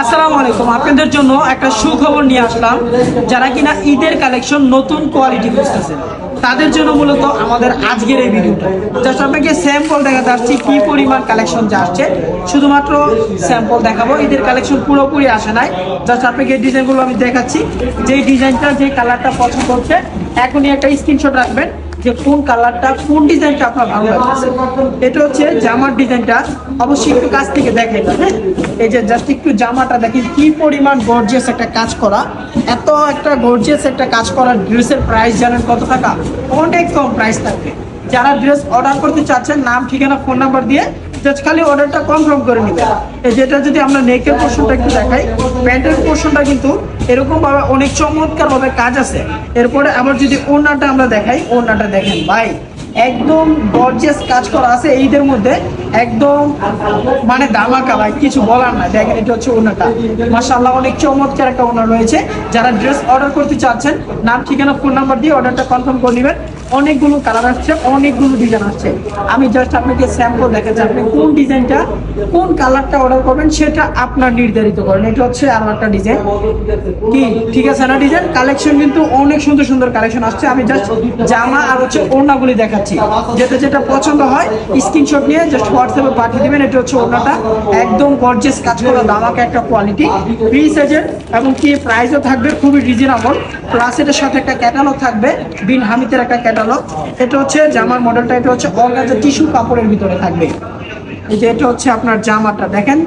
আসসালামু আলাইকুম, আপনাদের জন্য একটা সুখবর নিয়ে আসলাম। যারা কিনা ঈদের কালেকশন নতুন কোয়ালিটি খুঁজতেছেন তাদের জন্য মূলত আমাদের আজকের এই ভিডিওটা। জাস্ট আপনাকে স্যাম্পল দেখাতে আসছি কি পরিমাণ কালেকশন যা আসছে, শুধুমাত্র স্যাম্পল দেখাবো। ঈদের কালেকশন পুরোপুরি আসে নাই, জাস্ট আপনাকে ডিজাইনগুলো আমি দেখাচ্ছি। যে ডিজাইনটা যে কালারটা পছন্দ হচ্ছে এখনই একটা স্ক্রিনশট রাখবেন যে কোন কালারটা কোন ডিজাইনটা আপনার ভালো লাগছে। এটা হচ্ছে জামার ডিজাইনটা, অবশ্যই একটু কাছ থেকে দেখেন। হ্যাঁ, এই যে জাস্ট একটু জামাটা দেখেন কি পরিমাণ গর্জিয়াস একটা কাজ করা। এত একটা গর্জিয়াস একটা কাজ করার ড্রেসের প্রাইস জানেন কত টাকা? অনেক কম প্রাইস থাকবে। যারা ড্রেস অর্ডার করতে চাচ্ছেন নাম ঠিকানা ফোন নাম্বার দিয়ে জাস্ট খালি অর্ডারটা কনফার্ম করে নেবেন। যেটা যদি আমরা নেকের পোর্শনটা একটু দেখাই, প্যান্টের পোর্শনটা কিন্তু এরকম ভাবে অনেক চমৎকার ভাবে কাজ আছে। এরপরে আবার যদি ওড়নাটা আমরা দেখাই, ওড়নাটা দেখেন ভাই একদম গর্জিয়াস কাজ করা আছে এইদের মধ্যে, একদম মানে ধামাকা ভাই, কিছু বলার না। দেখেন এটা হচ্ছে ওড়নাটা, মাশাআল্লাহ অনেক চমৎকার একটা ওড়না রয়েছে। যারা ড্রেস অর্ডার করতে চাচ্ছেন নাম ঠিকানা ফোন নাম্বার দিয়ে অর্ডারটা কনফার্ম করে নেবেন। অনেকগুলো কালার আসছে, অনেকগুলো ডিজাইন আসছে। আমি জাস্ট আপনাকে স্যাম্পল দেখাচ্ছি, আপনি কোন ডিজাইনটা কোন কালারটা অর্ডার করবেন সেটা আপনার নির্ধারিত করেন। এটা হচ্ছে আরো একটা ডিজাইন, কি ঠিক আছে না? ডিজাইন কালেকশন কিন্তু অনেক সুন্দর সুন্দর কালেকশন আসছে। আমি জাস্ট জামা আর হচ্ছে ওড়নাগুলি দেখাচ্ছি, যেটা যেটা পছন্দ হয় স্ক্রিনশট নিয়ে জাস্ট হোয়াটসঅ্যাপে পাঠিয়ে দিবেন। এটা হচ্ছে ওড়নাটা, একদম গর্জিয়াস কাজ করা দামাকে একটা কোয়ালিটি, ফ্রি সাইজের এবং কি প্রাইসও থাকবে খুবই রিজনেবল। প্লাস এটার সাথে একটা ক্যাটালগ থাকবে, বিন হামিদের একটা ক্যাটালগ। এটা হচ্ছে জামার মডেলটা, এটা হচ্ছে অর্গানজা টিস্যু কাপড়ের ভিতরে থাকবে। এই যে এটা হচ্ছে আপনার জামাটা দেখেন,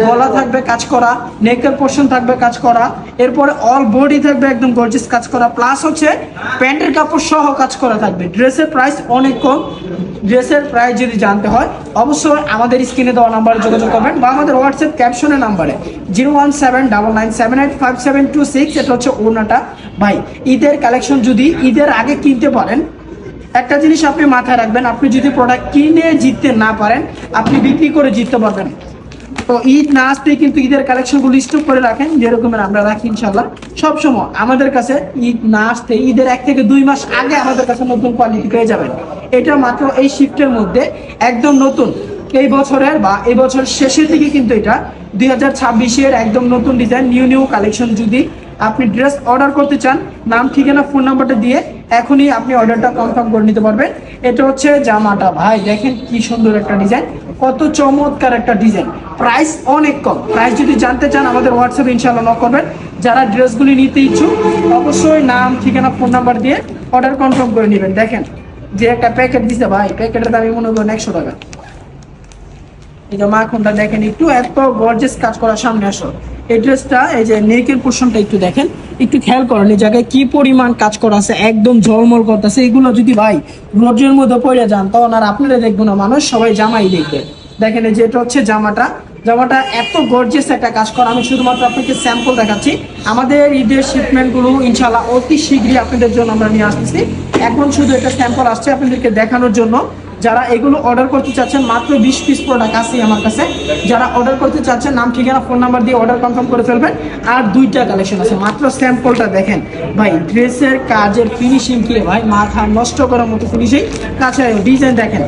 গলা থাকবে কাজ করা, নেকের পোর্শন থাকবে কাজ করা, এরপরে অল বডি থাকবে একদম গর্জিয়াস কাজ করা, প্লাস হচ্ছে প্যান্টের কাপড় সহ কাজ করা থাকবে। ড্রেসের প্রাইস অনেক কম। ড্রেসের প্রাইস যদি জানতে হয় অবশ্যই আমাদের স্ক্রিনে দেওয়া নাম্বারে যোগাযোগ করবেন বা আমাদের হোয়াটসঅ্যাপ ক্যাপশনের নাম্বারে 01799785726। এটা হচ্ছে ওড়নাটা। ভাই ঈদের কালেকশন যদি ঈদের আগে কিনতে পারেন, একটা জিনিস আপনি মাথায় রাখবেন, আপনি যদি প্রোডাক্ট কিনে জিততে না পারেন আপনি বিক্রি করে জিততে পারবেন। তো ঈদ না আসতেই কিন্তু ঈদের কালেকশনগুলো স্টক করে রাখেন, যেরকমের আমরা রাখি ইনশাল্লাহ সবসময়। আমাদের কাছে ঈদ না আসতে ঈদের 1 থেকে 2 মাস আগে আমাদের কাছে নতুন কোয়ালিটি পেয়ে যাবেন। এটা মাত্র এই শিফটের মধ্যে একদম নতুন, এই বছরের বা এই বছর শেষের দিকে কিন্তু এটা 2026-এর একদম নতুন ডিজাইন, নিউ কালেকশন। যদি আপনি ড্রেস অর্ডার করতে চান নাম ঠিকানা ফোন নাম্বারটা দিয়ে এখনই আপনি অর্ডারটা কনফার্ম করে নিতে পারবেন। এটা হচ্ছে জামাটা, ভাই দেখেন কি সুন্দর একটা ডিজাইন, কত চমৎকার একটা ডিজাইন। প্রাইস অনেক কম। প্রাইস যদি জানতে চান আমাদের হোয়াটসঅ্যাপে ইনশাআল্লাহ নক করবেন। যারা ড্রেসগুলি নিতে ইচ্ছুক অবশ্যই নাম ঠিকানা ফোন নাম্বার দিয়ে অর্ডার কনফার্ম করে নেবেন। দেখেন যে একটা প্যাকেট দিছে ভাই, প্যাকেটের দাম মনে করেন 100 টাকা। এই যে মাখনটা দেখেন, একটু এত গর্জিয়াস কাজ করা। সামনে আসো, এই ড্রেসটা এই যে নেকের পোর্শনটা একটু দেখেন, একটু খেয়াল করেন এই জায়গায় কি পরিমাণ কাজ করা আছে, একদম ঝলমল করতেছে। এগুলো যদি ভাই রোদ্রের মধ্যে পড়ে যান তখন আর আপনারা দেখবো না মানুষ, সবাই জামাই দেখবে। দেখেন এই যে এটা হচ্ছে জামাটা, জামাটা এত গর্জিয়াস একটা কাজ করা। আমি শুধুমাত্র আপনাকে স্যাম্পল দেখাচ্ছি। আমাদের ঈদের শিপমেন্টগুলো ইনশাআল্লাহ অতি শীঘ্রই আপনাদের জন্য আমরা নিয়ে আসতেছি। এখন শুধু একটা স্যাম্পল আসছে আপনাদেরকে দেখানোর জন্য। যারা এগুলো অর্ডার করতে চাচ্ছেন মাত্র 20 পিস প্রোডাক্ট আছে আমার কাছে। যারা অর্ডার করতে চাচ্ছেন নাম ঠিকানা ফোন নাম্বার দিয়ে অর্ডার কনফার্ম করে ফেলবেন। আর 2টা কালেকশন আছে, মাত্র স্যাম্পলটা দেখেন ভাই, ড্রেসের কাজের ফিনিশিং কি ভাই, মাথা নষ্ট করার মতো ফিনিশিং। তাছাড়া ডিজাইন দেখেন,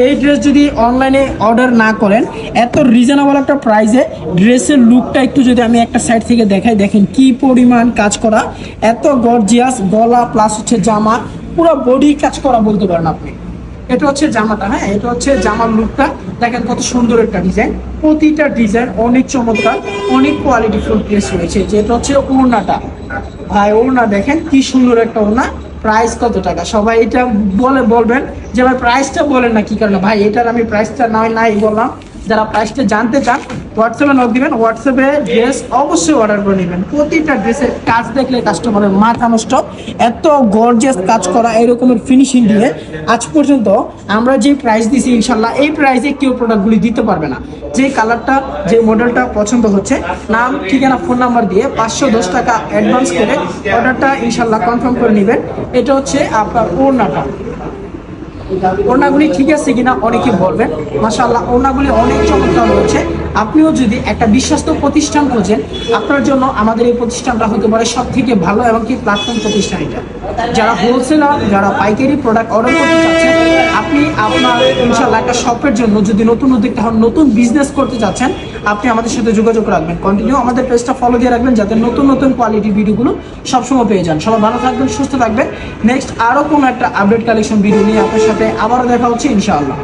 এই ড্রেস যদি অনলাইনে অর্ডার না করেন এত রিজনেবল একটা প্রাইসে ড্রেসের লুকটা একটু যদি আমি একটা সাইড থেকে দেখাই, দেখেন কি পরিমাণ কাজ করা, এত গর্জিয়াস গলা প্লাস হচ্ছে জামা, পুরো বডি কাজ করা বলতে পারেন আপনি। এটা হচ্ছে জামাটা, হ্যাঁ এটা হচ্ছে জামার লুকটা দেখেন, কত সুন্দর একটা ডিজাইন। প্রতিটা ডিজাইন অনেক চমৎকার, অনেক কোয়ালিটি ফুল ড্রেস রয়েছে। যেটা হচ্ছে ওড়নাটা, ভাই ওড়না দেখেন কি সুন্দর একটা ওড়না। প্রাইস কত টাকা সবাই এটা বলবেন যে ভাই প্রাইসটা বলেন না, কি কারণে ভাই এটার আমি প্রাইসটা নাই বললাম। যারা প্রাইসটা জানতে চান হোয়াটসঅ্যাপে নক দিবেন, হোয়াটসঅ্যাপে ড্রেস অবশ্যই অর্ডার করে নেবেন। প্রতিটা ড্রেসের কাজ দেখলে কাস্টমারের মাথা নষ্ট, এত গর্জিয়াস কাজ করা, এরকমের ফিনিশিং দিয়ে আজ পর্যন্ত আমরা যে প্রাইস দিছি ইনশাল্লাহ এই প্রাইসে কেউ প্রোডাক্টগুলি দিতে পারবে না। যে কালারটা যে মডেলটা পছন্দ হচ্ছে নাম ঠিকানা ফোন নাম্বার দিয়ে 510 টাকা অ্যাডভান্স করে অর্ডারটা ইনশাল্লাহ কনফার্ম করে নেবেন। এটা হচ্ছে আপনার ওড়নাটা। ওড়নাগুলি ঠিক আছে কিনা অনেকে বলবেন, মাশাআল্লাহ ওড়নাগুলি অনেক চমৎকার রয়েছে। আপনিও যদি একটা বিশ্বস্ত প্রতিষ্ঠান খোঁজেন আপনার জন্য আমাদের এই প্রতিষ্ঠানটা হতে পারে সব থেকে ভালো এবং কি প্ল্যাটফর্ম প্রতিষ্ঠান এটা। যারা হোলসেলার, যারা পাইকারি প্রোডাক্ট অর্ডার করতে চাচ্ছেন, আপনি আপনার ইনশাআল্লাহ একটা শপের জন্য যদি নতুন উদ্যোক্তা হন, নতুন বিজনেস করতে চাচ্ছেন, আপনি আমাদের সাথে যোগাযোগ রাখবেন। কন্টিনিউ আমাদের পেজটা ফলো দিয়ে রাখবেন যাতে নতুন নতুন কোয়ালিটি ভিডিওগুলো সবসময় পেয়ে যান। সবাই ভালো থাকবেন, সুস্থ থাকবেন। নেক্সট আরও কোনো একটা আপডেট কালেকশন ভিডিও নিয়ে আপনার সাথে আবারও দেখা হচ্ছে ইনশাআল্লাহ।